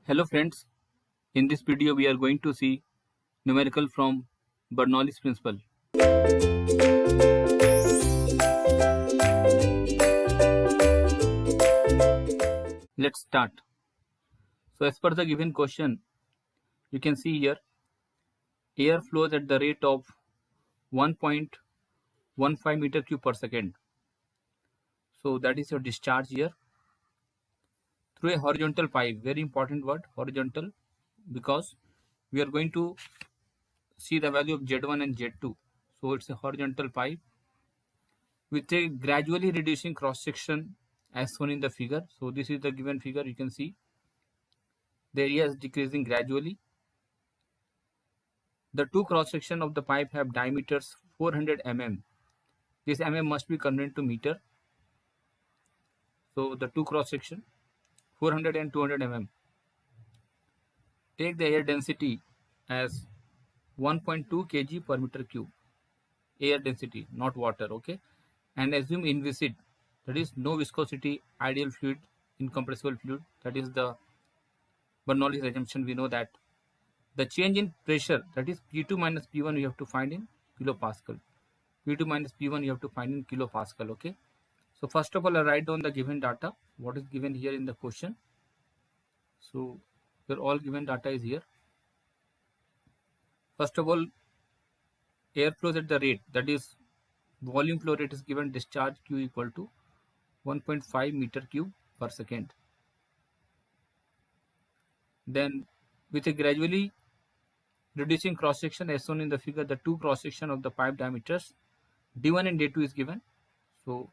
Hello friends, in this video we are going to see numerical from Bernoulli's principle. Let's start. So as per the given question, you can see here air flows at the rate of 1.15 meter cube per second. So that is your discharge here through a horizontal pipe. Very important word, horizontal, because we are going to see the value of Z1 and Z2. So it's a horizontal pipe with a gradually reducing cross section as shown in the figure. So this is the given figure. You can see the area is decreasing gradually. The two cross section of the pipe have diameters 400 mm. This mm must be converted to meter. So the two cross section 400 and 200 mm. Take the air density as 1.2 kg per meter cube. Air density, not water, okay? And assume inviscid, that is no viscosity, ideal fluid, incompressible fluid. That is the Bernoulli's assumption. We know that the change in pressure, that is P2 minus P1, you have to find in kilopascal. P2 minus P1 you have to find in kilopascal, okay? So first of all, I write down the given data, what is given here in the question. So your all given data is here. First of all, air flows at the rate, that is volume flow rate is given, discharge Q equal to 1.5 meter cube per second. Then with a gradually reducing cross section as shown in the figure, the two cross section of the pipe diameters D1 and D2 is given. So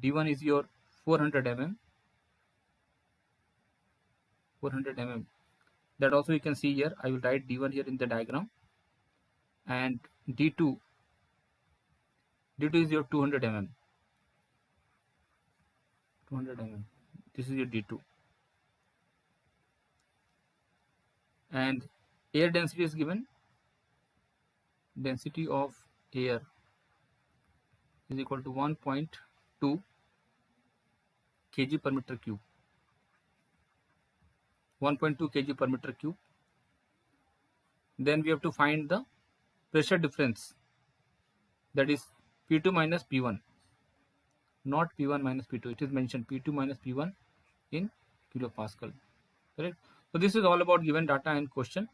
D1 is your 400 mm. 400 mm. That also you can see here. I will write D1 here in the diagram. And D2 is your 200 mm. 200 mm. This is your D2. And air density is given. Density of air is equal to 1.2 kg per meter cube. 1.2 kg per meter cube. Then we have to find the pressure difference, that is P2 minus P1, not P1 minus P2. It is mentioned P2 minus P1 in kilopascal, correct? So this is all about given data and question.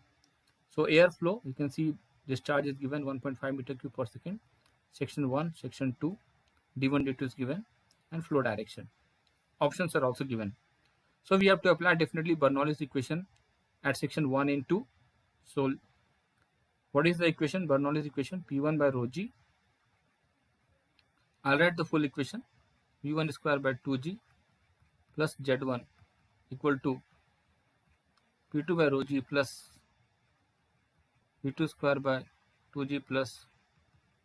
So air flow, you can see discharge is given 1.5 meter cube per second. Section 1, section 2, D1, D2 is given, and flow direction. Options are also given. So we have to apply definitely Bernoulli's equation at section 1 and 2. So what is the equation? Bernoulli's equation, P1 by rho g. I'll write the full equation. V1 square by 2g plus Z1 equal to P2 by rho g plus V2 square by 2g plus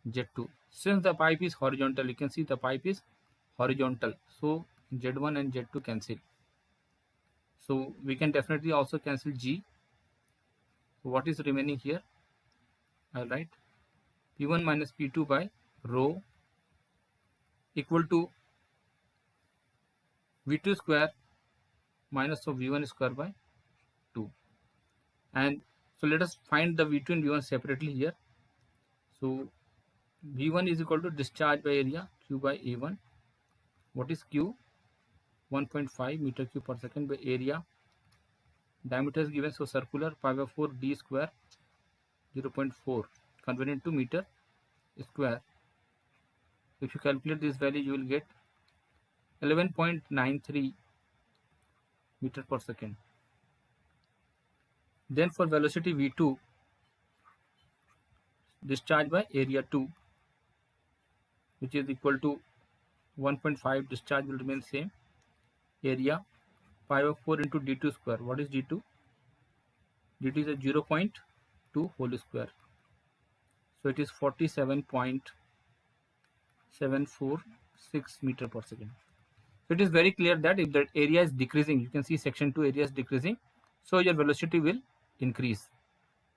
Z2. Since the pipe is horizontal, you can see the pipe is horizontal. So Z1 and Z2 cancel. So we can definitely also cancel g. So what is remaining here? I'll write P1 minus P2 by rho equal to V2 square minus of V1 square by 2. And so let us find the V2 and V1 separately here. So V1 is equal to discharge by area Q by A1. What is Q? 1.5 meter cube per second by area. Diameter is given, so circular, pi by 4 d square 0.4 converted to meter square. If you calculate this value, you will get 11.93 meter per second. Then for velocity V2, discharge by area 2, which is equal to 1.5, discharge will remain same, area pi by 4 into d2 square. What is d2? d2 is a 0.2 whole square. So it is 47.746 meter per second. So it is very clear that if the area is decreasing, you can see section 2 area is decreasing, so your velocity will increase.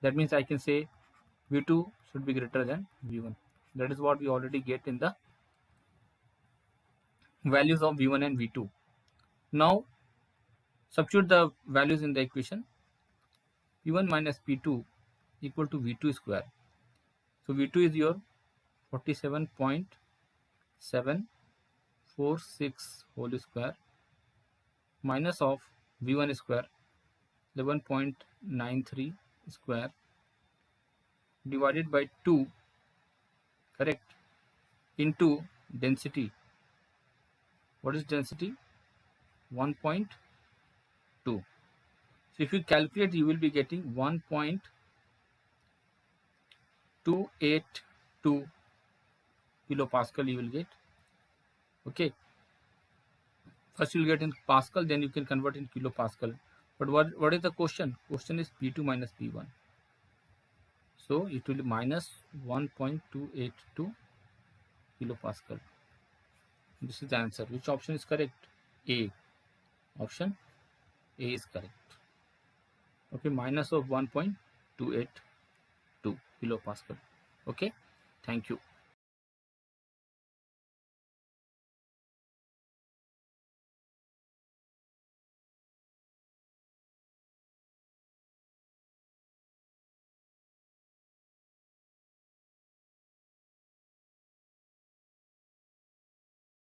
That means I can say V2 should be greater than V1. That is what we already get in the values of V1 and V2. Now Substitute the values in the equation. P1 minus P2 equal to V2 square. So V2 is your 47.746 whole square minus of V1 square 11.93 square divided by 2, correct, into density. What is density? 1.2. So if you calculate, you will be getting 1.282 kilopascal you will get. Okay, first you will get in pascal, then you can convert in kilopascal. But what is the question? Question is P2 minus P1. So it will be minus 1.282 kilopascal. This is the answer. Which option is correct? A. Option A is correct. Okay, minus of 1.282 kilopascal. Okay, thank you.